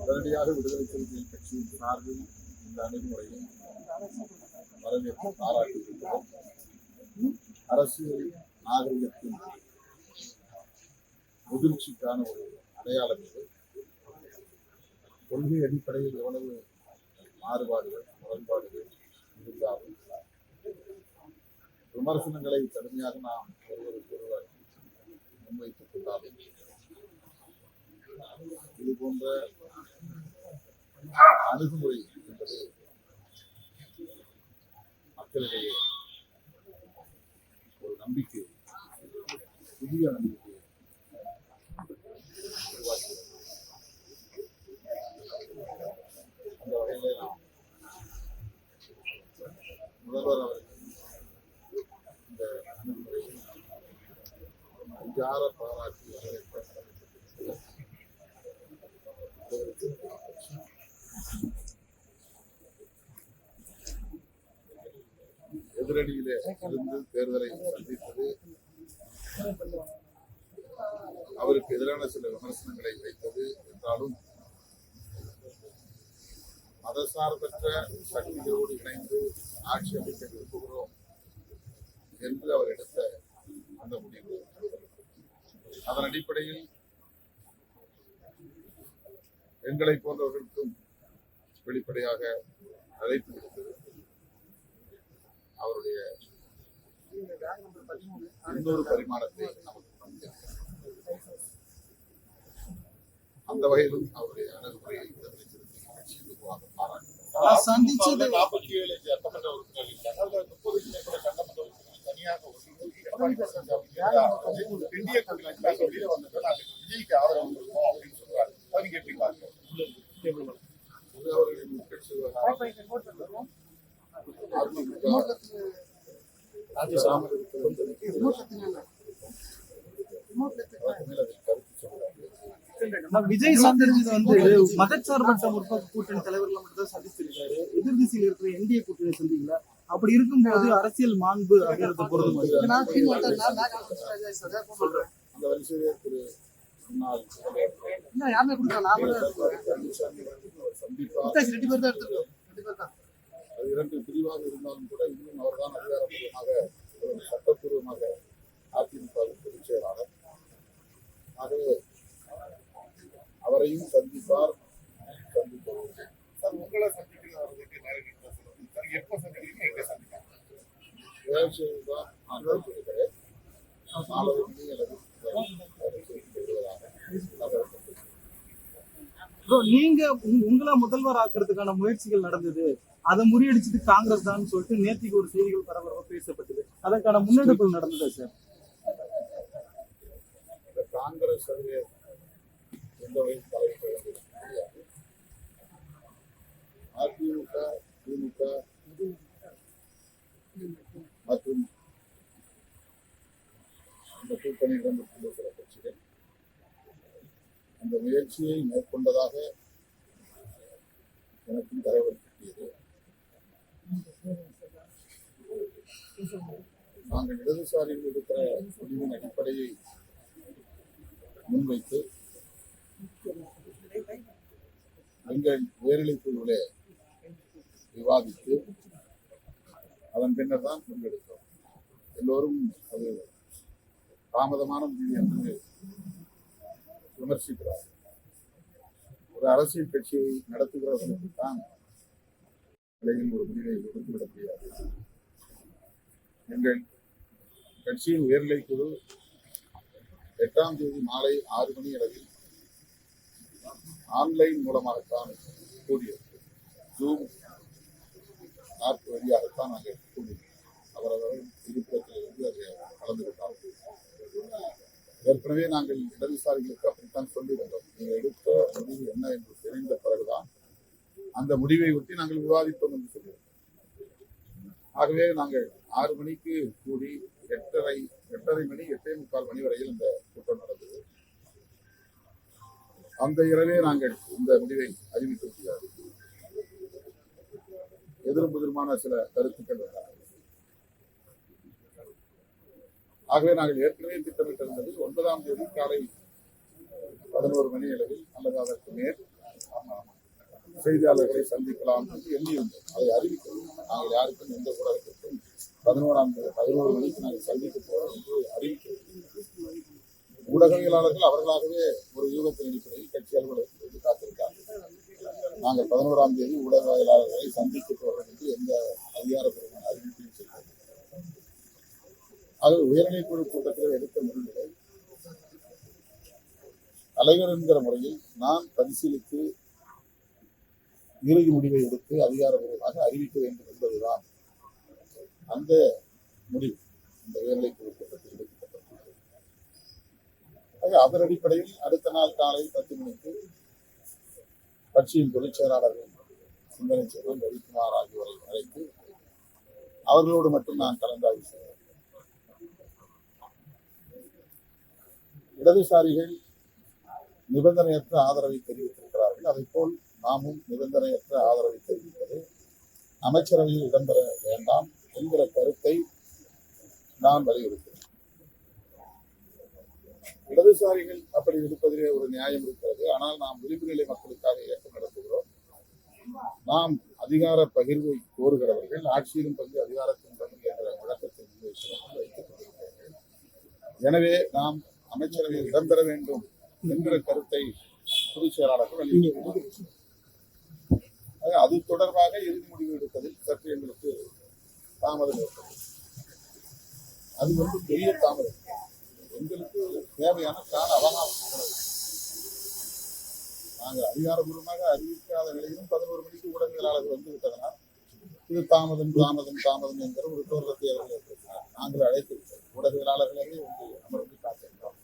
உடனடியாக விடுதலை சிறுத்தைகள் கட்சியின் சார்பில் இந்த அணுகுமுறையை வரவேற்று பாராட்டியிருக்கிறோம். அரசியல் நாகரிகத்தின் முதிர்ச்சிக்கான ஒரு அடையாளம் இது. கொள்கை அடிப்படையில் எவ்வளவு மாறுபாடுகள் முரண்பாடுகள் இருந்தாலும் விமர்சனங்களை கடுமையாக நாம் ஒருவருக்கொருவர் முன்வைத்துக் கொண்டாலும் இது போன்ற அணுகுமுறை என்பது மக்களிடையே ஒரு நம்பிக்கை, புதிய நம்பிக்கை உருவாக்கிறது. அந்த வகையிலே நாம் முதல்வர் அவர்கள் இந்த அணுகுமுறையை அஞ்சார பாராட்டி எதிரணியிலே இருந்து தேர்தலை சந்தித்தது அவருக்கு எதிரான சில விமர்சனங்களை வைத்தது என்றாலும் மதசார்பற்ற சக்திகளோடு இணைந்து ஆட்சி அமைக்க விரும்புகிறோம் என்று அவர் எடுத்த அந்த முடிவு, அதன் அடிப்படையில் எங்களை போன்றவர்களுக்கும் வெளிப்படையாக அழைப்பு விடுத்தது. அவருடைய இன்னொரு பரிமாணத்தை நமக்கு அந்த வகையிலும் அவருடைய அணுகுமுறையை விடுதலை சிறுத்தைகள் கட்சி பொதுவாக பாராட்டினார். சந்திச்சது 47 சட்டமன்ற உறுப்பினர்கள் 30 சட்டமன்ற உறுப்பினர்கள் தனியாக இந்திய கூட்டணி வெளியில வந்தது நாங்கள் விஜய்க்கு ஆதரவு கொடுப்போம் அப்படின்னு சொல்றாரு. அவங்க எப்படி பார்க்கிறோம்? அவர்களின் உட்கட்சி விஜய் சந்திச்சது வந்து மதச்சார்பற்ற முற்போக்கு கூட்டணி தலைவர்கள் மட்டும் தான் சந்திச்சிருக்காரு. எதிர்திசையில் இருக்கிற என்டிஏ கூட்டணி சந்திக்கல. அப்படி இருக்கும்போது அரசியல் மாண்பு அப்படின்றத பொறுத்து அந்த வரிசையிலே திரு முன்னாள் இரண்டு பிரிவாக இருந்தாலும் கூட இன்னும் அவர்தான் அதிகாரப்பூர்வமாக சட்டப்பூர்வமாக அதிமுக பொதுச் செயலாளர். ஆகவே அவரையும் சந்திப்பார், சந்திப்பவர். உங்களை சந்திக்கிறதுக்கு எப்ப சந்திக்கிறீங்க, எங்க சந்திப்பாங்க? தான் நான் வைத்திருக்கிறேன். 4 மணி அல்லது நீங்க உங்களை முதல்வர் ஆக்குறதுக்கான முயற்சிகள் நடந்தது, அதை முறியடிச்சது காங்கிரஸ் தான் சொல்லிட்டு நேற்றுக்கு ஒரு செய்திகள் பரபரப்பாக பேசப்பட்டது. அதற்கான முன்னெடுப்புகள் நடந்தது சார். காங்கிரஸ் அதிலே எந்த வகையில் தலையிட முடியாது. அதிமுக, திமுக மற்றும் அந்த கூட்டணியில் இடம்பெற்றுள்ள சில கட்சிகள் அந்த முயற்சியை மேற்கொண்டதாக எனக்கும் தகவல் கிட்டியது. நாங்கள் இடதுசாரிகள் இருக்கிற முடிவின் அடிப்படையை முன்வைத்து எங்கள் உயர்நிலைக்குழுவிலே விவாதித்து அதன் பின்னர் தான் முன்னெடுத்தோம். எல்லோரும் அது தாமதமான முடிவு என்று விமர்சிக்கிறார். ஒரு அரசியல் கட்சியை நடத்துகிறவர்களுக்கு தான் நிலையில் ஒரு முடிவை எடுத்துவிட முடியாது. எங்கள் கட்சியின் உயர்நிலைக்குழு 8ஆம் தேதி மாலை 6 மணி அளவில் ஆன்லைன் மூலமாகத்தான் கூடியது. ஜூம் ஆப் வழியாகத்தான் நாங்கள் கூடினோம். அவரவர் இருப்பிடத்திலிருந்து அதை கலந்து கொண்டார். ஏற்கனவே நாங்கள் இடதுசாரிகளுக்கு அப்படித்தான் சொல்லியிருந்தோம். நீங்கள் எடுத்த முடிவு என்ன என்று தெரிந்த பிறகுதான் அந்த முடிவை ஒட்டி நாங்கள் விவாதிப்போம் என்று சொல்லியிருந்தோம். ஆகவே நாங்கள் 6 மணிக்கு கூடி 8:30 மணி 8:45 மணி வரையில் இந்த கூட்டம் நடந்தது. அந்த இரவே நாங்கள் இந்த முடிவை அறிவிக்க முடியாது. எதிரும் புதிருமான சில கருத்துக்கள் வந்தன. ஆகவே நாங்கள் ஏற்கனவே திட்டமிட்டிருந்தது 9ஆம் தேதி காலை 11 மணி அளவில் அல்லது அதற்கு மேல் செய்தியாளர்களை சந்திக்கலாம் என்று எண்ணியிருந்தோம். அதை அறிவிக்கிறோம். நாங்கள் யாருக்கும் எந்த ஊடகத்திற்கும் 11 மணிக்கு நாங்கள் சந்திக்க போறோம் என்று அறிவிக்கிறோம். ஊடகவியலாளர்கள் அவர்களாகவே ஒரு யூகத்தின் அடிப்படையில் கட்சி அலுவலகத்திலிருந்து காத்திருக்கார்கள். நாங்கள் 11ஆம் தேதி ஊடகவியலாளர்களை சந்திக்க போறோம் என்று எந்த அதிகாரப்பூர்வமான அறிவிப்பையும் செய்தோம். அது உயர்நிலைக்குழு கூட்டத்தில் எடுத்த முடிவுகளை தலைவர் என்கிற முறையில் நான் பரிசீலித்து இறுதி முடிவை எடுத்து அதிகாரப்பூர்வமாக அறிவிக்க வேண்டும் என்பதுதான் அந்த முடிவு இந்த உயர்நிலைக்குழு கூட்டத்தில் எடுக்கப்பட்டது. அதன் அடிப்படையில் அடுத்த நாள் காலை 10 மணிக்கு கட்சியின் பொதுச் செயலாளர்கள் சிந்தனை செல்வன் ரவிக்குமார் ஆகியோரை அழைத்து அவர்களோடு மட்டும் நான் கலந்தாய்வு செய்தேன். இடதுசாரிகள் நிபந்தனையற்ற ஆதரவை தெரிவித்திருக்கிறார்கள். அதை போல் நாமும் நிபந்தனையற்ற ஆதரவை தெரிவித்தது அமைச்சரவையில் இடம்பெற வேண்டாம் என்கிற கருத்தை நான் வலியுறுத்தினேன். இடதுசாரிகள் அப்படி இருப்பதிலே ஒரு நியாயம் இருக்கிறது. ஆனால் நாம் விளிம்பு நிலை மக்களுக்காக இயக்கம் நடத்துகிறோம். நாம் அதிகார பகிர்வை கோருகிறவர்கள், ஆட்சியிலும் பங்கு அதிகாரத்தின் பங்கு என்ற முழக்கத்தை வைத்துக் கொண்டிருக்கிறார்கள். எனவே நாம் அமைச்சரவையில் இடம்பெற வேண்டும் என்கிற கருத்தை பொதுச் செயலாளர்கள் வலியுறுத்தினார். அது தொடர்பாக இறுதி முடிவு எடுப்பதில் சற்று எங்களுக்கு தாமதம் ஏற்பட்டது. அது பெரிய தாமதம். எங்களுக்கு தேவையான கால அவகாசம். நாங்கள் அதிகாரபூர்வமாக அறிவிக்காத நிலையிலும் 11 மணிக்கு ஊடகவியலாளர்கள் வந்து விட்டதனால் இது தாமதம் தாமதம் தாமதம் என்கிற ஒரு தோற்றத்தை அவர்கள் ஏற்படுத்தினார். நாங்கள் அழைத்திருக்கிறோம். ஊடகவியலாளர்களே அமர்ந்து காத்திருக்கிறோம்.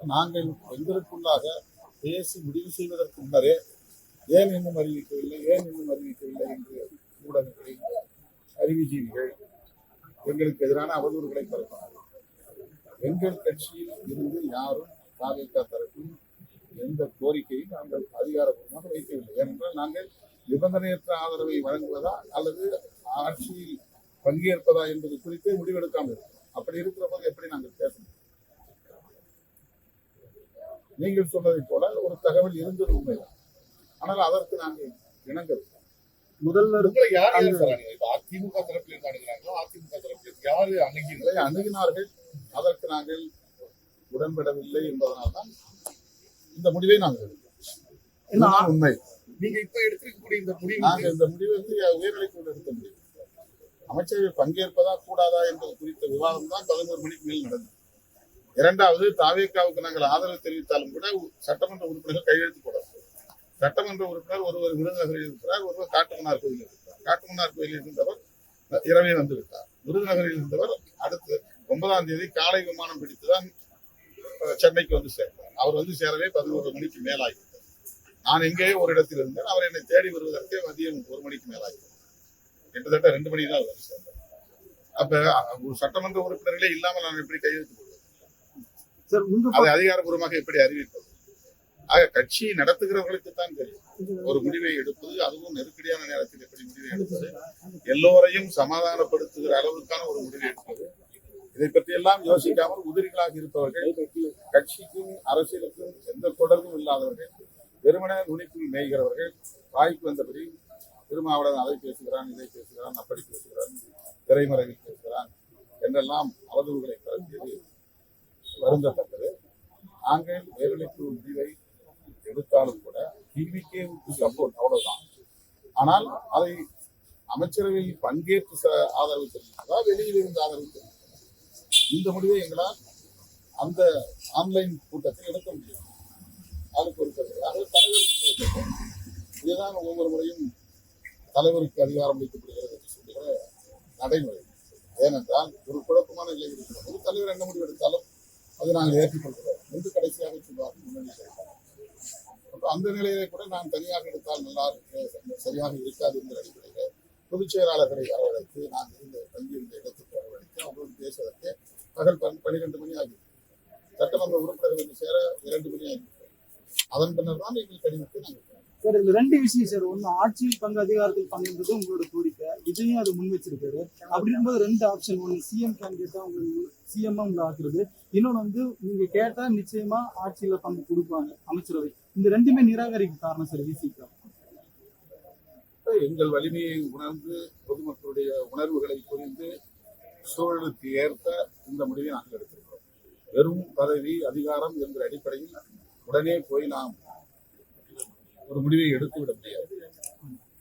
நாங்கள் எங்களுக்குள்ளாக பேசி முடிவு செய்வதற்கு முன்னரே ஏன் இன்னும் அறிவிக்கவில்லை என்று ஊடகங்களில் அறிவுஜீவிகள் எங்களுக்கு எதிரான அவதூறுகளை பரப்பினார்கள். எங்கள் கட்சியில் இருந்து யாரும் தாவேகா தரப்பில் எந்த கோரிக்கையும் நாங்கள் அதிகாரப்பூர்வமாக வைக்கவில்லை. ஏனென்றால் நாங்கள் நிபந்தனையற்ற ஆதரவை வழங்குவதா அல்லது ஆட்சியில் பங்கேற்பதா என்பது குறித்தே முடிவெடுக்காமல் இருக்கிறோம். அப்படி இருக்கிற போது எப்படி நாங்கள் பேச முடியும்? நீங்கள் சொன்னதை போல ஒரு தகவல் இருந்தது உண்மைதான். ஆனால் அதற்கு நாங்கள் இணங்கவில்லை. முதல்வர் அதிமுக தரப்பில் அணுகிறாங்களோ அதிமுக தரப்பில் யாரு அணுகினார்கள், அதற்கு நாங்கள் உடன்படவில்லை என்பதனால்தான் இந்த முடிவை நாங்கள் எடுத்தோம். உண்மை. நீங்க இப்ப எடுத்திருக்கக்கூடிய இந்த முடிவு, நாங்கள் இந்த முடிவை உயர்நிலைக்குழு எடுத்த முடிவு. அமைச்சர்கள் பங்கேற்பதா கூடாதா என்பது குறித்த விவாதம் தான் 11 மணிக்கு மேல் நடந்தது. இரண்டாவது, தாவேகாவுக்கு நாங்கள் ஆதரவு தெரிவித்தாலும் கூட சட்டமன்ற உறுப்பினர்கள் கையெழுத்து போடலாம். சட்டமன்ற உறுப்பினர் ஒருவர் விருதுநகரில் இருக்கிறார், ஒருவர் காட்டுமன்னார் கோயிலில் இருக்கிறார். காட்டுமன்னார் கோயிலில் இருந்தவர் இரவே வந்துவிட்டார். விருதுநகரில் இருந்தவர் அடுத்து 9ஆம் தேதி காலை விமானம் பிடித்துதான் சென்னைக்கு வந்து சேர்ந்தார். அவர் வந்து சேரவே 11 மணிக்கு மேலாகிவிட்டார். நான் எங்கேயோ ஒரு இடத்தில் இருந்தேன். அவர் என்னை தேடி வருவதற்கே மதியம் 1 மணிக்கு மேலாகிவிட்டார். கிட்டத்தட்ட 2 மணி தான் வந்து சேர்ந்தார். அப்ப சட்டமன்ற உறுப்பினர்களே இல்லாமல் நான் எப்படி கையெழுத்து போடுவேன்? அதை அதிகாரப்பூர்வமாக எப்படி அறிவிப்பது? ஆக கட்சி நடத்துகிறவர்களுக்கு தான் தெரியும் ஒரு முடிவை எடுப்பது, அதுவும் நெருக்கடியான நேரத்தில் எப்படி முடிவை எடுப்பது, எல்லோரையும் சமாதானப்படுத்துகிற அளவுக்கான ஒரு முடிவை எடுப்பது. இதை பற்றி எல்லாம் யோசிக்காமல் உதிரிகளாக இருப்பவர்கள், கட்சிக்கும் அரசியலுக்கும் எந்த தொடர்பும் இல்லாதவர்கள், வெறுமன நுனிக்குள் மேய்கிறவர்கள், வாய்க்கு வந்தபடி திருமாவளவன் அதை பேசுகிறான், இதை பேசுகிறான், அப்படி பேசுகிறான், திரைமறைவில் பேசுகிறான் என்றெல்லாம் அவதூறுகளை பரப்பியது வருந்தத்தக்கது. நாங்கள் உயர்நிலைக்குழு முடிவை எடுத்தாலும் கூட டிவிகேவுக்கு சப்போர்ட், அவ்வளவுதான். ஆனால் அதை அமைச்சரவையில் பங்கேற்று ஆதரவு தெரிவித்ததா, வெளியில் இருந்து ஆதரவு தெரிவித்ததா, இந்த முடிவை எங்களால் அந்த ஆன்லைன் கூட்டத்தில் எடுக்க முடியும். அதுக்கு ஒரு தலைவர் இதுதான் ஒவ்வொரு முறையும் தலைவருக்கு அதிகாரம் அளிக்கப்படுகிறது என்று சொல்லுகிற நடைமுறை. ஏனென்றால் ஒரு குழப்பமான நிலை இருக்கிறது. ஒரு தலைவர் என்ன முடிவு எடுத்தாலும் அதை நாங்கள் ஏற்றுக்கொள்கிறோம் என்று கடைசியாக சொல்வார் முன்னணி செயல்பாடு. அந்த நிலையிலே கூட நான் தனியாக எடுத்தால் நல்லா சரியாக இருக்காது என்ற அடிப்படையில் பொதுச் செயலாளர்களை வரவழைத்து நான் தங்கியிருந்த இடத்துக்கு வரவழைத்து அவர்களோடு பேசுவதற்கு பகல் 12 மணி ஆகிவிட்டது. சட்டமன்ற உறுப்பினர்கள் சேர 2 மணி ஆகிவிட்டது. அதன் பின்னர் தான் எங்கள் கடிதத்தை நாங்கள் சார் இதுல ரெண்டு விஷயம் சார். ஒண்ணு ஆட்சியில் பங்கு அதிகாரத்தில் பங்குன்றது உங்களோட கோரிக்கை, விஜயும் அது முன் வச்சிருக்காரு. அப்படி இருக்கும்போது ரெண்டு ஆப்ஷன், ஒண்ணு சிஎம் கேண்டிடேட்டா உங்களுக்கு சிஎம் உங்களை ஆக்குறது, இன்னொன்னு வந்து நீங்க கேட்டா நிச்சயமா ஆட்சியில பங்கு கொடுப்பாங்க அமைச்சரவை. இந்த ரெண்டுமே நிராகரிக்க காரணம் சார் விசிகா. எங்கள் வலிமையை உணர்ந்து பொதுமக்களுடைய உணர்வுகளை புரிந்து சூழலுக்கு ஏற்ப இந்த முடிவை நாங்கள் எடுத்திருக்கிறோம். வெறும் பதவி அதிகாரம் என்கிற அடிப்படையில் உடனே போய் நாம் ஒரு முடிவை எடுத்து விட முடியாது.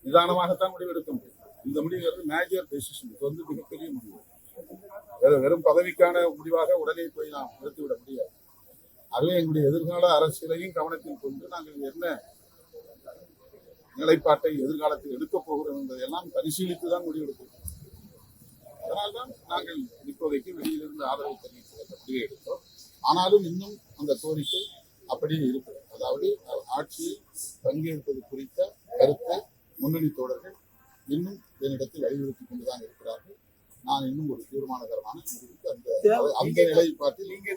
நிதானமாகத்தான் முடிவு எடுக்க முடியும். இந்த முடிவு மேஜர் டெசிஷன், இது வந்து மிகப்பெரிய முடிவு. வெறும் பதவிக்கான முடிவாக உடனே போய் நாம் எடுத்துவிட முடியாது. ஆகவே எங்களுடைய எதிர்கால அரசியலையும் கவனத்தில் கொண்டு நாங்கள் என்ன நிலைப்பாட்டை எதிர்காலத்தில் எடுக்கப் போகிறோம் என்பதையெல்லாம் பரிசீலித்து தான் முடிவெடுக்கிறோம். அதனால்தான் நாங்கள் இப்போதைக்கு வெளியிலிருந்து ஆதரவு தெரிவித்து முடிவை எடுத்தோம். ஆனாலும் இன்னும் அந்த கோரிக்கை அப்படியே இருக்கிறது. அதாவது ஆட்சியில் பங்கேற்பது குறித்த கருத்தை முன்னணி தோழர்கள் இன்னும் என்னிடத்தில் வலியுறுத்திக் கொண்டுதான் இருக்கிறார்கள். நான் இன்னும் ஒரு தீர்மானகரமான முடிவுக்கு அந்த நிலைப்பாட்டில் நீங்க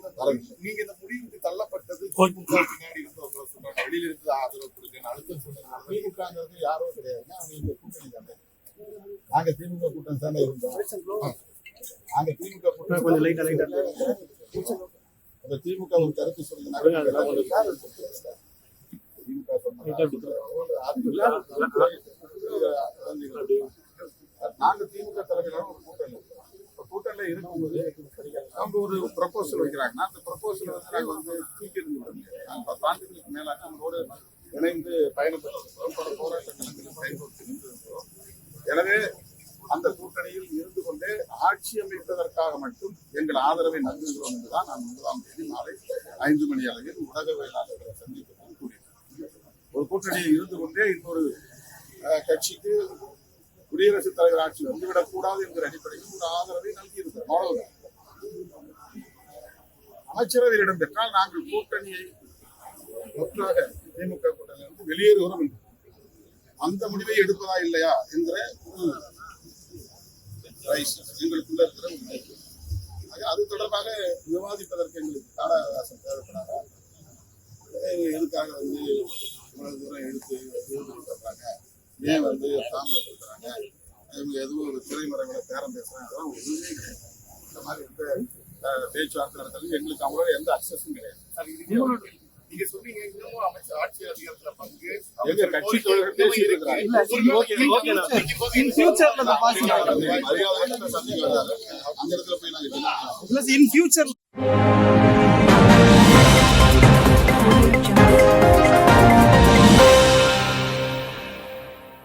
இந்த முடிவுக்கு தள்ளப்பட்டது பின்னாடி இருந்தவங்களை சொல்றாங்க, வெளியில இருந்து ஆதரவு கொடுங்க அழுத்தம் சொல்லுங்க. திமுக யாரோ கிடையாதுங்க, அவங்க இந்த கூட்டணி தானே. நாங்க திமுக கூட்டம் தானே இருந்தோம். நாங்க திமுக கூட்டம் அந்த திமுக ஒரு கருத்து சொல்லுங்க. திமுக நாங்க திமுக தலைமையிலான ஒரு கூட்டணியில இருக்கும்போது அவங்க ஒரு ப்ரொபோசல் வைக்கிறாங்கன்னா அந்த ப்ரொபோசல் வந்து நாங்க வந்து தூக்கி இருந்து விட முடியாது. நாங்கள் 10 ஆண்டுகளுக்கு மேலாக நம்மளோட இணைந்து பயணப்பட்டிருக்கிறோம், பல போராட்டங்களுக்கு செயல்பட்டு நின்றிருக்கிறோம். எனவே அந்த கூட்டணியில் இருந்து கொண்டே ஆட்சி அமைப்பதற்காக மட்டும் எங்கள் ஆதரவை நல்குகிறோம் என்றுதான் நான் 9ஆம் தேதி மாலை 5 மணி அளவில் ஊடகவியலாளர்களை சந்திப்பதில் கூறினேன். ஒரு கூட்டணியில் இருந்து கொண்டே இன்னொரு கட்சிக்கு குடியரசுத் தலைவர் ஆட்சி வந்துவிடக் கூடாது என்கிற அடிப்படையில் ஒரு ஆதரவை நல்கியிருக்கிறோம். அவ்வளவுதான். அமைச்சரவையில் இடம்பெற்றால் நாங்கள் கூட்டணியை ஒற்றாக திமுக கூட்டணியிலிருந்து வெளியேறுகிறோம் என்று அந்த முடிவை எடுப்பதா இல்லையா என்கிற எங்களுக்குள்ள இருக்கிற அது தொடர்பாக விவாதிப்பதற்கு எங்களுக்கு கால அவகாசம் தேவைப்படாதா? எதுக்காக வந்து இவ்வளவு தூரம் எழுதுறாங்க, ஏன் வந்து தாமதப்படுத்துறாங்க, இவங்க எதுவும் ஒரு திரைமறைகளை பேரம் பேசுறாங்க, அதெல்லாம் ஒண்ணுமே கிடையாது. இந்த மாதிரி எந்த பேச்சுவார்த்தை நடத்தாலும் எங்களுக்கு அவங்களோட எந்த அக்சஸும் கிடையாது. நீங்க சொன்னீங்க இன்னமும் அமைச்சர் ஆட்சி அதிகாரத்துல பங்கு எங்க கட்சி தோழர்கள் பேசி இருக்கிறாங்க. இன் ஃபியூச்சர்ல